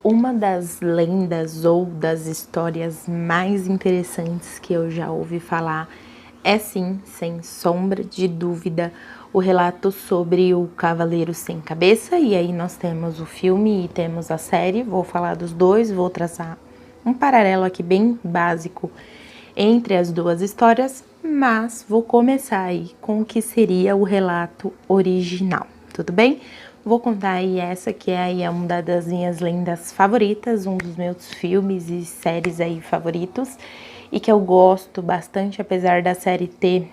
Uma das lendas ou das histórias mais interessantes que eu já ouvi falar é sim, sem sombra de dúvida, o relato sobre o Cavaleiro Sem Cabeça. E aí nós temos o filme e temos a série. Vou falar dos dois, vou traçar um paralelo aqui bem básico entre as duas histórias, mas vou começar aí com o que seria o relato original, tudo bem? Vou contar aí essa que é aí uma das minhas lendas favoritas, um dos meus filmes e séries aí favoritos, e que eu gosto bastante, apesar da série ter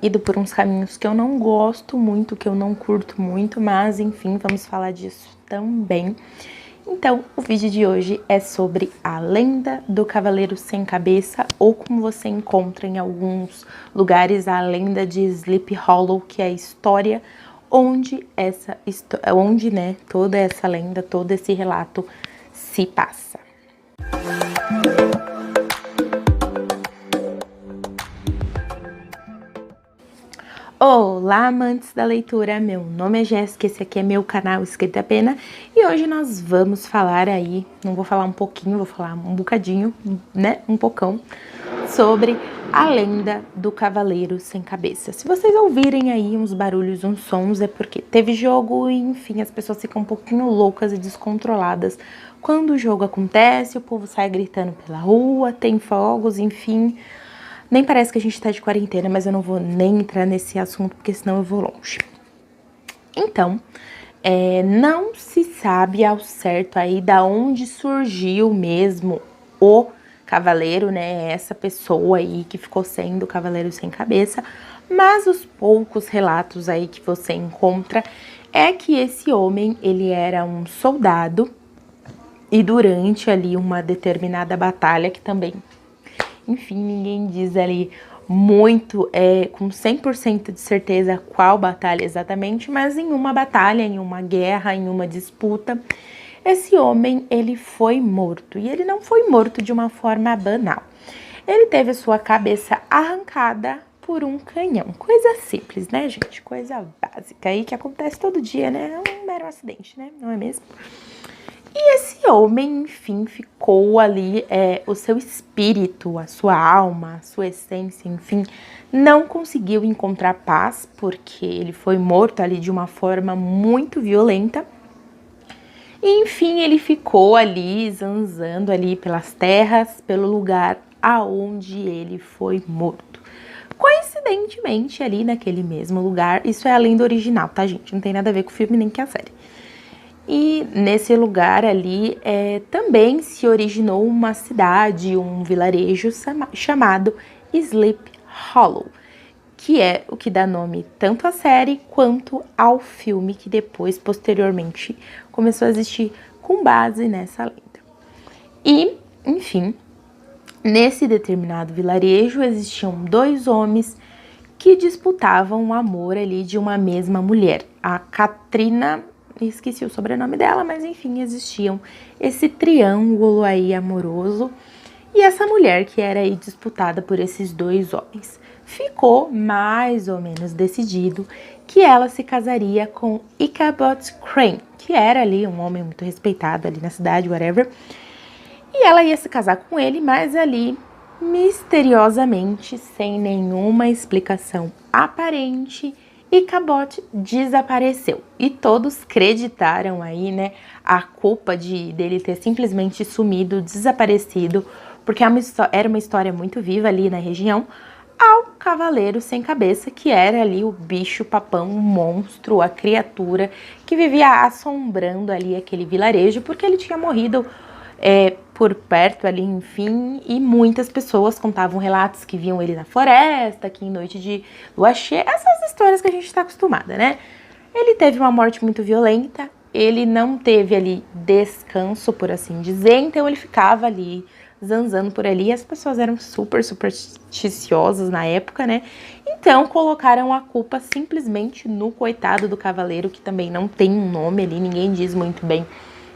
ido por uns caminhos que eu não gosto muito, que eu não curto muito, mas enfim, vamos falar disso também. Então, o vídeo de hoje é sobre a lenda do Cavaleiro Sem Cabeça, ou como você encontra em alguns lugares, a lenda de Sleepy Hollow, que é a história onde, né, toda essa lenda, todo esse relato se passa. Olá, amantes da leitura, meu nome é Jéssica, esse aqui é meu canal Escrita Pena e hoje nós vamos falar aí, não vou falar um pouquinho, vou falar um bocadinho, né, um pocão, sobre a lenda do Cavaleiro Sem Cabeça. Se vocês ouvirem aí uns barulhos, uns sons, é porque teve jogo e enfim, as pessoas ficam um pouquinho loucas e descontroladas. Quando o jogo acontece, o povo sai gritando pela rua, tem fogos, enfim. Nem parece que a gente tá de quarentena, mas eu não vou nem entrar nesse assunto, porque senão eu vou longe. Então, não se sabe ao certo aí da onde surgiu mesmo o cavaleiro, né? Essa pessoa aí que ficou sendo o Cavaleiro Sem Cabeça, mas os poucos relatos aí que você encontra é que esse homem, ele era um soldado e durante ali uma determinada batalha que também, enfim, ninguém diz ali muito, com 100% de certeza qual batalha exatamente, mas em uma batalha, em uma guerra, em uma disputa, esse homem, ele foi morto. E ele não foi morto de uma forma banal. Ele teve a sua cabeça arrancada por um canhão. Coisa simples, né, gente? Coisa básica aí que acontece todo dia, né? É um mero acidente, né? Não é mesmo? E esse homem, enfim, ficou ali, o seu espírito, a sua alma, a sua essência, enfim, não conseguiu encontrar paz, porque ele foi morto ali de uma forma muito violenta. E, enfim, ele ficou ali, zanzando ali pelas terras, pelo lugar aonde ele foi morto. Coincidentemente, ali naquele mesmo lugar, isso é a lenda original, tá, gente? Não tem nada a ver com o filme nem com a série. E nesse lugar ali também se originou uma cidade, um vilarejo chamado Sleep Hollow, que é o que dá nome tanto à série quanto ao filme que depois, posteriormente, começou a existir com base nessa lenda. E, enfim, nesse determinado vilarejo existiam dois homens que disputavam o amor ali de uma mesma mulher, a Katrina. Esqueci o sobrenome dela, mas enfim, existiam esse triângulo aí amoroso. E essa mulher que era aí disputada por esses dois homens, ficou mais ou menos decidido que ela se casaria com Ichabod Crane, que era ali um homem muito respeitado ali na cidade, whatever. E ela ia se casar com ele, mas ali, misteriosamente, sem nenhuma explicação aparente, Ichabod desapareceu. E todos creditaram aí, né, a culpa dele ter simplesmente sumido, desaparecido, porque era uma história muito viva ali na região, ao Cavaleiro Sem Cabeça, que era ali o bicho papão, o monstro, a criatura que vivia assombrando ali aquele vilarejo, porque ele tinha morrido por perto ali, enfim, e muitas pessoas contavam relatos que viam ele na floresta, que em noite de lua cheia, essas histórias que a gente está acostumada, né? Ele teve uma morte muito violenta, ele não teve ali descanso, por assim dizer, então ele ficava ali zanzando por ali, e as pessoas eram super supersticiosas na época, né? Então colocaram a culpa simplesmente no coitado do cavaleiro, que também não tem um nome ali, ninguém diz muito bem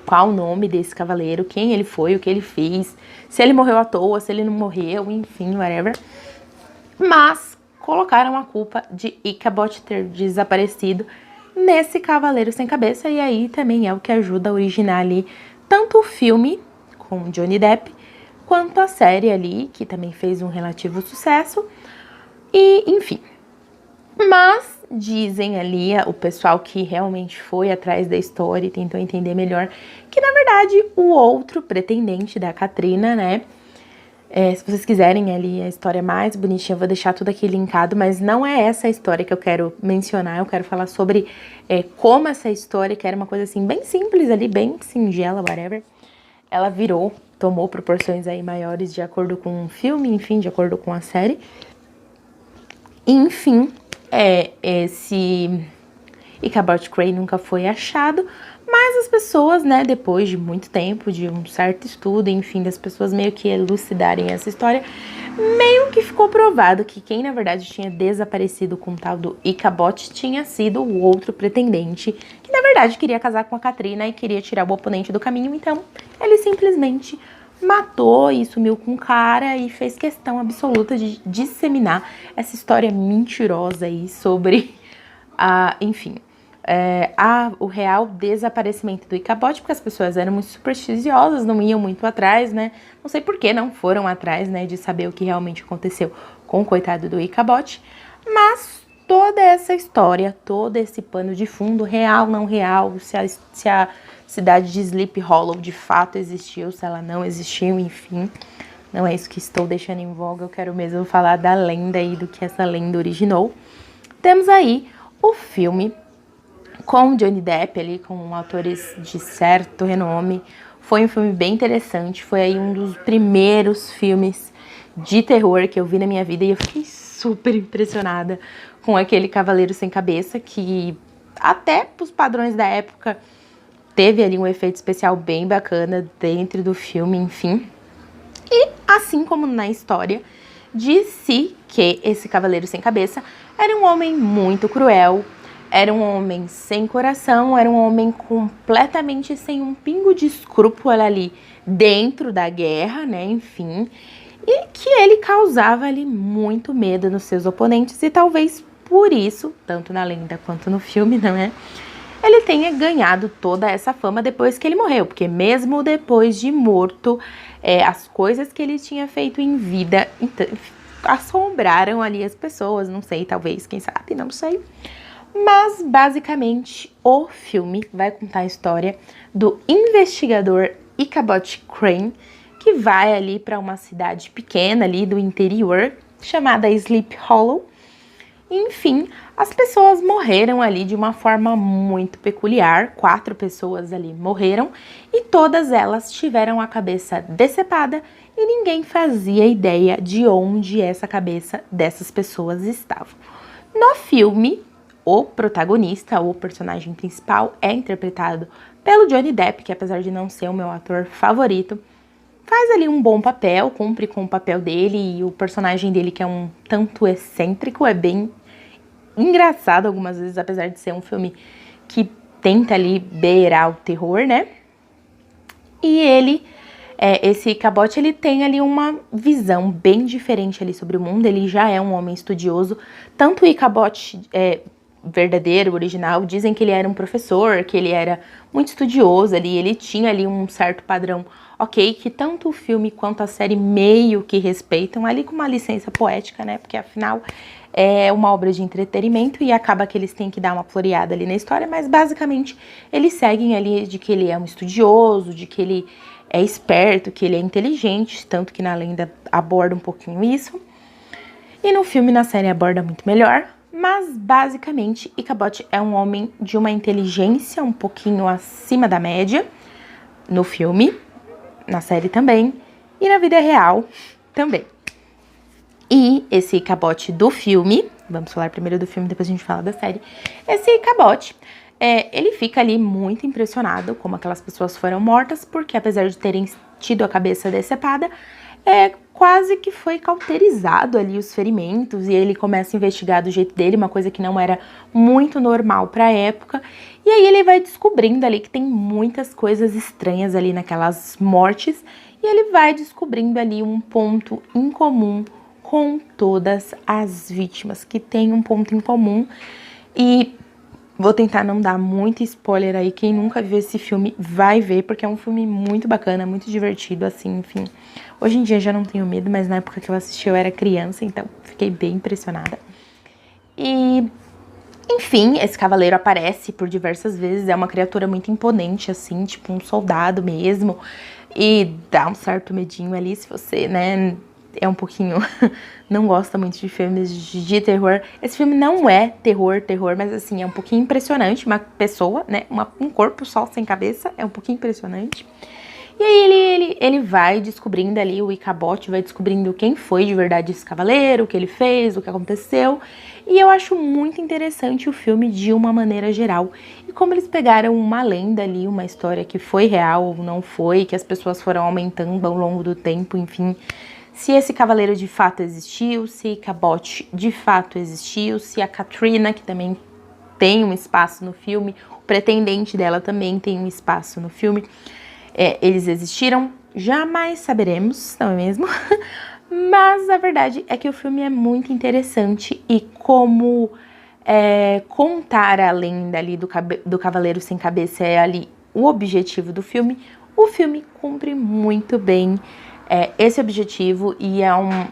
qual o nome desse cavaleiro, quem ele foi, o que ele fez, se ele morreu à toa, se ele não morreu, enfim, whatever. Mas colocaram a culpa de Ichabod ter desaparecido nesse Cavaleiro Sem Cabeça, e aí também é o que ajuda a originar ali tanto o filme com Johnny Depp, quanto a série ali, que também fez um relativo sucesso, e enfim. Mas dizem ali o pessoal que realmente foi atrás da história e tentou entender melhor, que na verdade o outro pretendente da Katrina, né, se vocês quiserem ali a história mais bonitinha, eu vou deixar tudo aqui linkado, mas não é essa a história que eu quero mencionar. Eu quero falar sobre como essa história, que era uma coisa assim bem simples ali, bem singela, whatever, ela tomou proporções aí maiores de acordo com o filme, enfim, de acordo com a série. Enfim, esse Ichabod Crane nunca foi achado, mas as pessoas, né, depois de muito tempo, de um certo estudo, enfim, das pessoas meio que elucidarem essa história, meio que ficou provado que quem, na verdade, tinha desaparecido com o tal do Ichabod tinha sido o outro pretendente, que, na verdade, queria casar com a Katrina e queria tirar o oponente do caminho, então ele simplesmente matou e sumiu com o cara e fez questão absoluta de disseminar essa história mentirosa aí sobre enfim, o real desaparecimento do Ichabod, porque as pessoas eram muito supersticiosas, não iam muito atrás, né? Não sei por que não foram atrás, né, de saber o que realmente aconteceu com o coitado do Ichabod, mas toda essa história, todo esse pano de fundo, real, não real, se a cidade de Sleepy Hollow de fato existiu, se ela não existiu, enfim, não é isso que estou deixando em voga, eu quero mesmo falar da lenda aí, do que essa lenda originou. Temos aí o filme com Johnny Depp ali, com atores de certo renome. Foi um filme bem interessante, foi aí um dos primeiros filmes de terror que eu vi na minha vida e eu fiquei super impressionada com aquele Cavaleiro Sem Cabeça, que até pros padrões da época teve ali um efeito especial bem bacana dentro do filme, enfim. E assim como na história, disse que esse Cavaleiro Sem Cabeça era um homem muito cruel, era um homem sem coração, era um homem completamente sem um pingo de escrúpulo ali dentro da guerra, né, enfim, e que ele causava ali muito medo nos seus oponentes e talvez por isso, tanto na lenda quanto no filme, não é? Ele tenha ganhado toda essa fama depois que ele morreu, porque mesmo depois de morto, as coisas que ele tinha feito em vida assombraram ali as pessoas, não sei, talvez, quem sabe, não sei. Mas, basicamente, o filme vai contar a história do investigador Ichabod Crane, que vai ali para uma cidade pequena ali do interior, chamada Sleep Hollow. Enfim, as pessoas morreram ali de uma forma muito peculiar, 4 pessoas ali morreram e todas elas tiveram a cabeça decepada e ninguém fazia ideia de onde essa cabeça dessas pessoas estava. No filme, o protagonista, o personagem principal, é interpretado pelo Johnny Depp, que apesar de não ser o meu ator favorito, faz ali um bom papel, cumpre com o papel dele e o personagem dele, que é um tanto excêntrico, é bem engraçado algumas vezes, apesar de ser um filme que tenta ali beirar o terror, né? E ele, esse Ichabod, ele tem ali uma visão bem diferente ali sobre o mundo, ele já é um homem estudioso, tanto o Ichabod verdadeiro, original, dizem que ele era um professor, que ele era muito estudioso ali, ele tinha ali um certo padrão, ok, que tanto o filme quanto a série meio que respeitam, ali com uma licença poética, né, porque afinal é uma obra de entretenimento e acaba que eles têm que dar uma floreada ali na história, mas basicamente eles seguem ali de que ele é um estudioso, de que ele é esperto, que ele é inteligente, tanto que na lenda aborda um pouquinho isso, e no filme, na série, aborda muito melhor. Mas, basicamente, Ichabod é um homem de uma inteligência um pouquinho acima da média, no filme, na série também, e na vida real também. E esse Ichabod do filme, vamos falar primeiro do filme, depois a gente fala da série. Esse Ichabod, ele fica ali muito impressionado como aquelas pessoas foram mortas, porque apesar de terem tido a cabeça decepada, quase que foi cauterizado ali os ferimentos e ele começa a investigar do jeito dele, uma coisa que não era muito normal para a época. E aí ele vai descobrindo ali que tem muitas coisas estranhas ali naquelas mortes e ele vai descobrindo ali um ponto em comum com todas as vítimas, que tem um ponto em comum. E Vou tentar não dar muito spoiler aí, quem nunca viu esse filme vai ver, porque é um filme muito bacana, muito divertido, assim, enfim. Hoje em dia já não tenho medo, mas na época que eu assisti eu era criança, então fiquei bem impressionada. E, enfim, esse cavaleiro aparece por diversas vezes, é uma criatura muito imponente, assim, tipo um soldado mesmo, e dá um certo medinho ali se você, né, é um pouquinho, não gosta muito de filmes de terror. Esse filme não é terror, mas assim, é um pouquinho impressionante, uma pessoa, né, um corpo só, sem cabeça, é um pouquinho impressionante. E aí ele vai descobrindo ali, o Ichabod vai descobrindo quem foi de verdade esse cavaleiro, o que ele fez, o que aconteceu. E eu acho muito interessante o filme de uma maneira geral. E como eles pegaram uma lenda ali, uma história que foi real ou não foi, que as pessoas foram aumentando ao longo do tempo, enfim. Se esse cavaleiro de fato existiu, se Ichabod de fato existiu, se a Katrina, que também tem um espaço no filme, o pretendente dela também tem um espaço no filme. Eles existiram? Jamais saberemos, não é mesmo? Mas a verdade é que o filme é muito interessante e como contar a lenda ali do Cavaleiro Sem Cabeça é ali o objetivo do filme, o filme cumpre muito bem esse objetivo e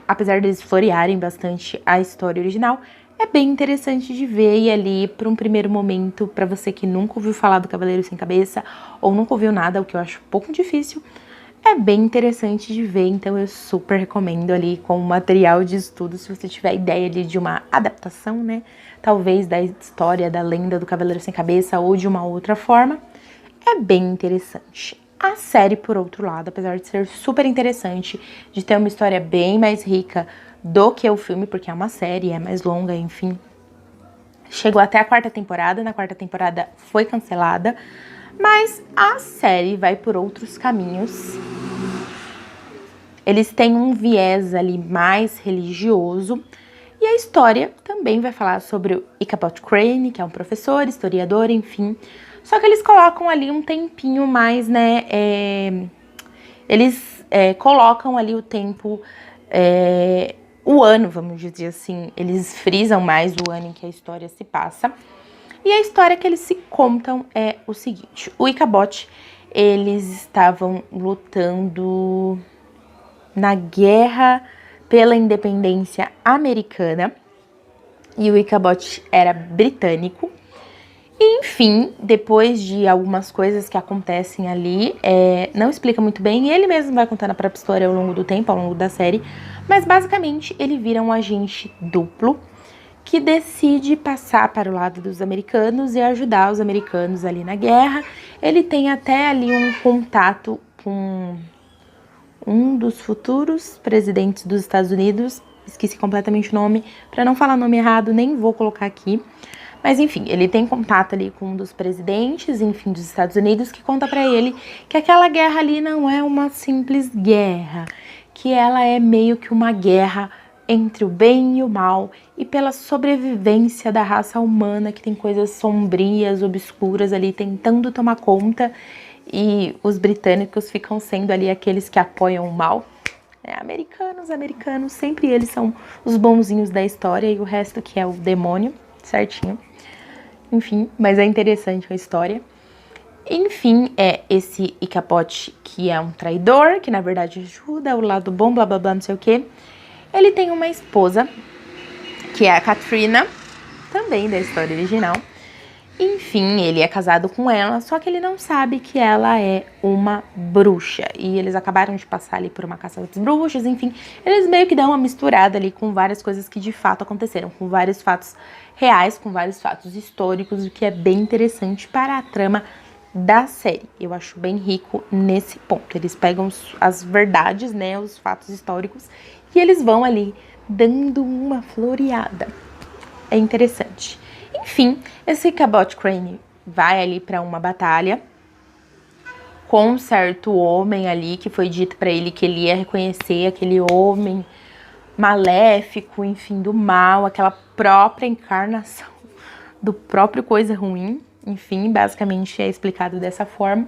apesar deles florearem bastante a história original, é bem interessante de ver e ali, por um primeiro momento, para você que nunca ouviu falar do Cavaleiro Sem Cabeça ou nunca ouviu nada, o que eu acho um pouco difícil, é bem interessante de ver, então eu super recomendo ali como material de estudo, se você tiver ideia ali de uma adaptação, né, talvez da história, da lenda do Cavaleiro Sem Cabeça ou de uma outra forma, é bem interessante. A série, por outro lado, apesar de ser super interessante, de ter uma história bem mais rica do que o filme, porque é uma série, é mais longa, enfim. Chegou até a 4ª temporada, na 4ª temporada foi cancelada, mas a série vai por outros caminhos. Eles têm um viés ali mais religioso, e a história também vai falar sobre o Ichabod Crane, que é um professor, historiador, enfim. Só que eles colocam ali um tempinho mais, né, eles colocam ali o tempo, o ano, vamos dizer assim, eles frisam mais o ano em que a história se passa. E a história que eles se contam é o seguinte: o Ichabod, eles estavam lutando na guerra pela independência americana e o Ichabod era britânico. E, enfim, depois de algumas coisas que acontecem ali, não explica muito bem, ele mesmo vai contando a própria história ao longo do tempo, ao longo da série, mas basicamente ele vira um agente duplo que decide passar para o lado dos americanos e ajudar os americanos ali na guerra. Ele tem até ali um contato com um dos futuros presidentes dos Estados Unidos, esqueci completamente o nome, para não falar nome errado, nem vou colocar aqui. Mas enfim, ele tem contato ali com um dos presidentes, enfim, dos Estados Unidos, que conta pra ele que aquela guerra ali não é uma simples guerra, que ela é meio que uma guerra entre o bem e o mal e pela sobrevivência da raça humana, que tem coisas sombrias, obscuras ali tentando tomar conta, e os britânicos ficam sendo ali aqueles que apoiam o mal. Americanos, sempre eles são os bonzinhos da história e o resto que é o demônio, certinho. Enfim, mas é interessante a história. Enfim, é esse Ichabod que é um traidor, que na verdade ajuda o lado bom, blá blá blá, não sei o que. Ele tem uma esposa, que é a Katrina, também da história original. Enfim, ele é casado com ela, só que ele não sabe que ela é uma bruxa. E eles acabaram de passar ali por uma caça às bruxas, enfim. Eles meio que dão uma misturada ali com várias coisas que de fato aconteceram, com vários fatos reais, com vários fatos históricos, o que é bem interessante para a trama da série. Eu acho bem rico nesse ponto. Eles pegam as verdades, né, os fatos históricos, e eles vão ali dando uma floreada. É interessante. Enfim, esse Ichabod Crane vai ali para uma batalha com um certo homem ali, que foi dito para ele que ele ia reconhecer aquele homem maléfico, enfim, do mal, aquela própria encarnação do próprio coisa ruim, enfim, basicamente é explicado dessa forma.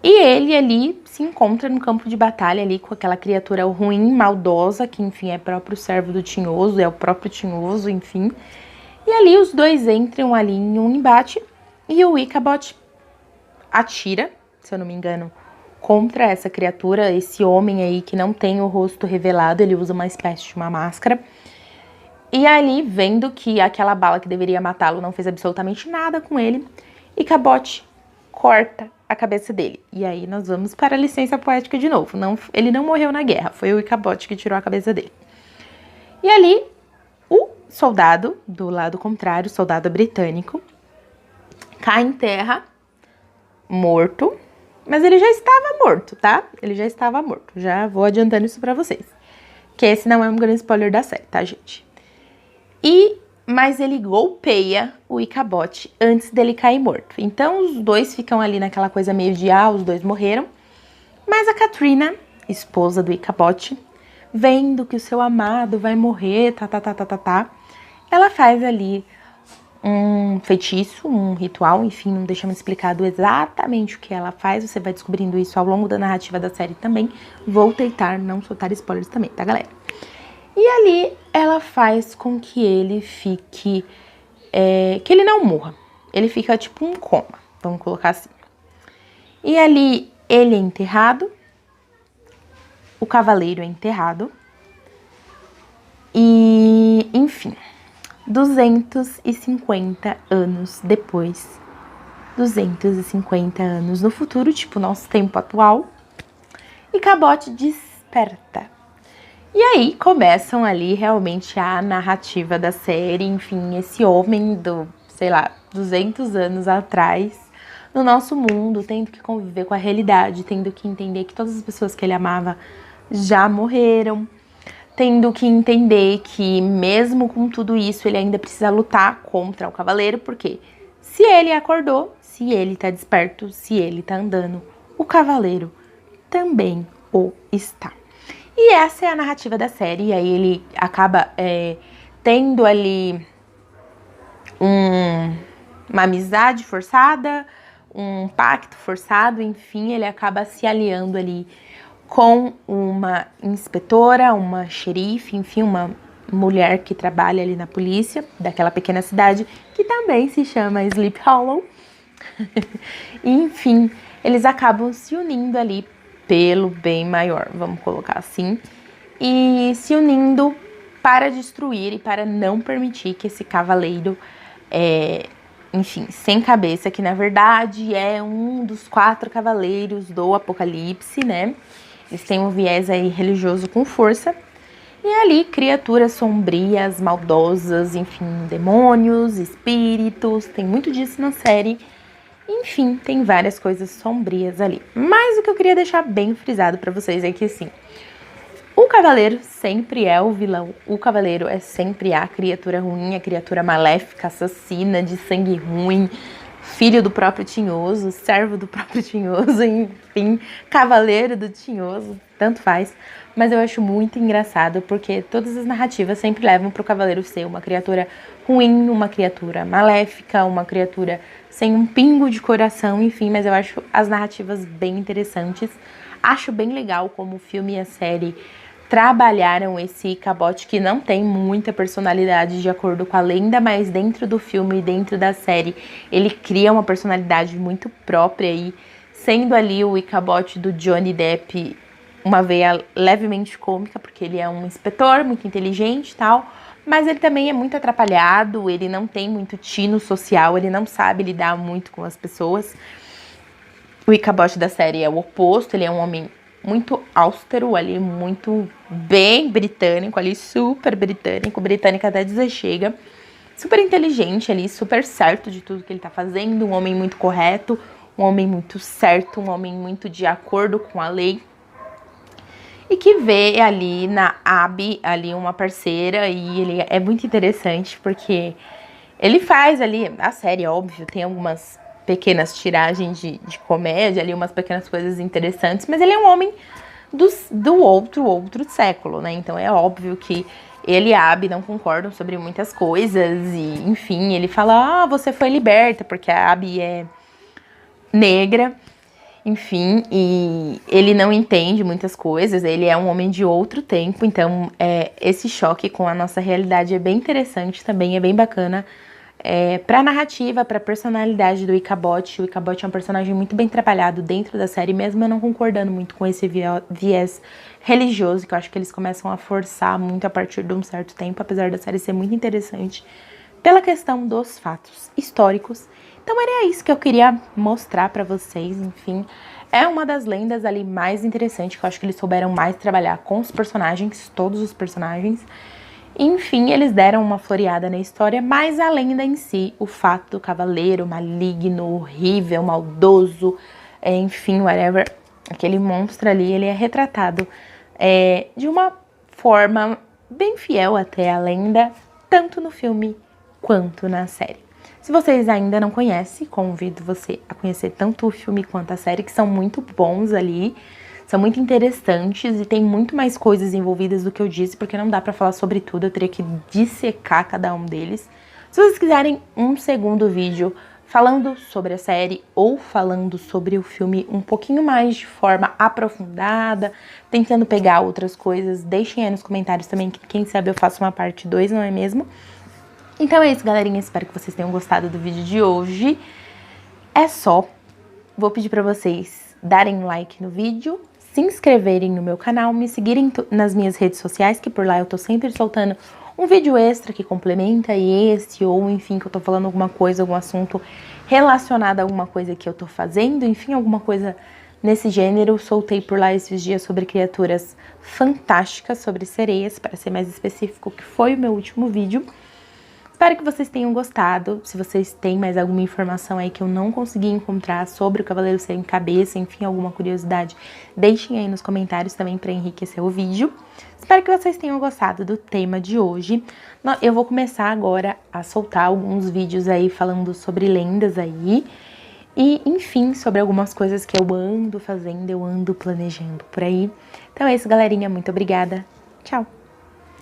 E ele ali se encontra no campo de batalha ali com aquela criatura ruim, maldosa, que enfim é próprio servo do Tinhoso, é o próprio Tinhoso, enfim. E ali os dois entram ali em um embate e o Ichabod atira, se eu não me engano, contra essa criatura, esse homem aí que não tem o rosto revelado, ele usa uma espécie de uma máscara. E ali, vendo que aquela bala que deveria matá-lo não fez absolutamente nada com ele, Ichabod corta a cabeça dele. E aí nós vamos para a licença poética de novo. Ele não morreu na guerra, foi o Ichabod que tirou a cabeça dele. E ali, o soldado, do lado contrário, o soldado britânico, cai em terra, morto, mas ele já estava morto, tá? Ele já estava morto, já vou adiantando isso pra vocês. Que esse não é um grande spoiler da série, tá, gente? Mas ele golpeia o Ichabod antes dele cair morto. Então, os dois ficam ali naquela coisa meio de, os dois morreram. Mas a Katrina, esposa do Ichabod, vendo que o seu amado vai morrer, ela faz ali um feitiço, um ritual, enfim, não deixa me explicado exatamente o que ela faz, você vai descobrindo isso ao longo da narrativa da série também. Vou tentar não soltar spoilers também, tá, galera? E ali ela faz com que ele fique, que ele não morra, ele fica tipo um coma, vamos colocar assim. E ali ele é enterrado, o cavaleiro é enterrado, e enfim, 250 anos depois, 250 anos no futuro, tipo nosso tempo atual, Ichabod desperta. E aí começam ali realmente a narrativa da série, enfim, esse homem do, 200 anos atrás, no nosso mundo, tendo que conviver com a realidade, tendo que entender que todas as pessoas que ele amava já morreram, tendo que entender que mesmo com tudo isso, ele ainda precisa lutar contra o cavaleiro, porque se ele acordou, se ele tá desperto, se ele tá andando, o cavaleiro também o está. E essa é a narrativa da série, e aí ele acaba tendo ali uma amizade forçada, um pacto forçado, enfim, ele acaba se aliando ali com uma inspetora, uma xerife, enfim, uma mulher que trabalha ali na polícia daquela pequena cidade, que também se chama Sleep Hollow. Enfim, eles acabam se unindo ali pelo bem maior, vamos colocar assim, e se unindo para destruir e para não permitir que esse cavaleiro, enfim, sem cabeça, que na verdade é um dos 4 cavaleiros do Apocalipse, né? Eles têm um viés aí religioso com força. E ali, criaturas sombrias, maldosas, enfim, demônios, espíritos, tem muito disso na série. Enfim, tem várias coisas sombrias ali. Mas o que eu queria deixar bem frisado pra vocês é que, assim, o cavaleiro sempre é o vilão. O cavaleiro é sempre a criatura ruim, a criatura maléfica, assassina, de sangue ruim, filho do próprio Tinhoso, servo do próprio Tinhoso, enfim, cavaleiro do Tinhoso, tanto faz. Mas eu acho muito engraçado porque todas as narrativas sempre levam pro cavaleiro ser uma criatura ruim, uma criatura maléfica, uma criatura sem um pingo de coração, enfim. Mas eu acho as narrativas bem interessantes. Acho bem legal como o filme e a série trabalharam esse Ichabod que não tem muita personalidade de acordo com a lenda, mas dentro do filme e dentro da série ele cria uma personalidade muito própria e sendo ali o Ichabod do Johnny Depp uma veia levemente cômica, porque ele é um inspetor muito inteligente e tal, mas ele também é muito atrapalhado, ele não tem muito tino social, ele não sabe lidar muito com as pessoas. O Ichabod da série é o oposto, ele é um homem muito austero ali, muito bem britânico ali, super britânico até dizer chega, super inteligente ali, super certo de tudo que ele tá fazendo, um homem muito correto, um homem muito certo, um homem muito de acordo com a lei, e que vê ali na Abby ali uma parceira, e ele é muito interessante porque ele faz ali, a série, óbvio, tem algumas pequenas tiragens de comédia ali, umas pequenas coisas interessantes, mas ele é um homem do outro século, né? Então é óbvio que ele e a Abby não concordam sobre muitas coisas e, enfim, ele fala, você foi liberta, porque a Abby é negra. enfim, e ele não entende muitas coisas, ele é um homem de outro tempo, então esse choque com a nossa realidade é bem interessante também, é bem bacana. Pra narrativa, pra personalidade do Ichabod, o Ichabod é um personagem muito bem trabalhado dentro da série, mesmo eu não concordando muito com esse viés religioso, que eu acho que eles começam a forçar muito a partir de um certo tempo, apesar da série ser muito interessante, pela questão dos fatos históricos. Então era isso que eu queria mostrar pra vocês, enfim. É uma das lendas ali mais interessantes, que eu acho que eles souberam mais trabalhar com os personagens, todos os personagens. Enfim, eles deram uma floreada na história, mas a lenda em si, o fato do cavaleiro maligno, horrível, maldoso, enfim, whatever, aquele monstro ali, ele é retratado de uma forma bem fiel até a lenda, tanto no filme quanto na série. Se vocês ainda não conhecem, convido você a conhecer tanto o filme quanto a série, que são muito bons ali, são muito interessantes e tem muito mais coisas envolvidas do que eu disse, porque não dá pra falar sobre tudo, eu teria que dissecar cada um deles. Se vocês quiserem um segundo vídeo falando sobre a série ou falando sobre o filme um pouquinho mais de forma aprofundada, tentando pegar outras coisas, deixem aí nos comentários também, que quem sabe eu faço uma parte 2, não é mesmo? Então é isso, galerinha, espero que vocês tenham gostado do vídeo de hoje. É só, vou pedir pra vocês darem like no vídeo, se inscreverem no meu canal, me seguirem nas minhas redes sociais, que por lá eu tô sempre soltando um vídeo extra que complementa esse, ou enfim, que eu tô falando alguma coisa, algum assunto relacionado a alguma coisa que eu tô fazendo, enfim, alguma coisa nesse gênero. Soltei por lá esses dias sobre criaturas fantásticas, sobre sereias, para ser mais específico, que foi o meu último vídeo. Espero que vocês tenham gostado. Se vocês têm mais alguma informação aí que eu não consegui encontrar sobre o Cavaleiro Sem Cabeça, enfim, alguma curiosidade, deixem aí nos comentários também para enriquecer o vídeo. Espero que vocês tenham gostado do tema de hoje. Eu vou começar agora a soltar alguns vídeos aí falando sobre lendas aí. E, enfim, sobre algumas coisas que eu ando fazendo, eu ando planejando por aí. Então é isso, galerinha. Muito obrigada. Tchau!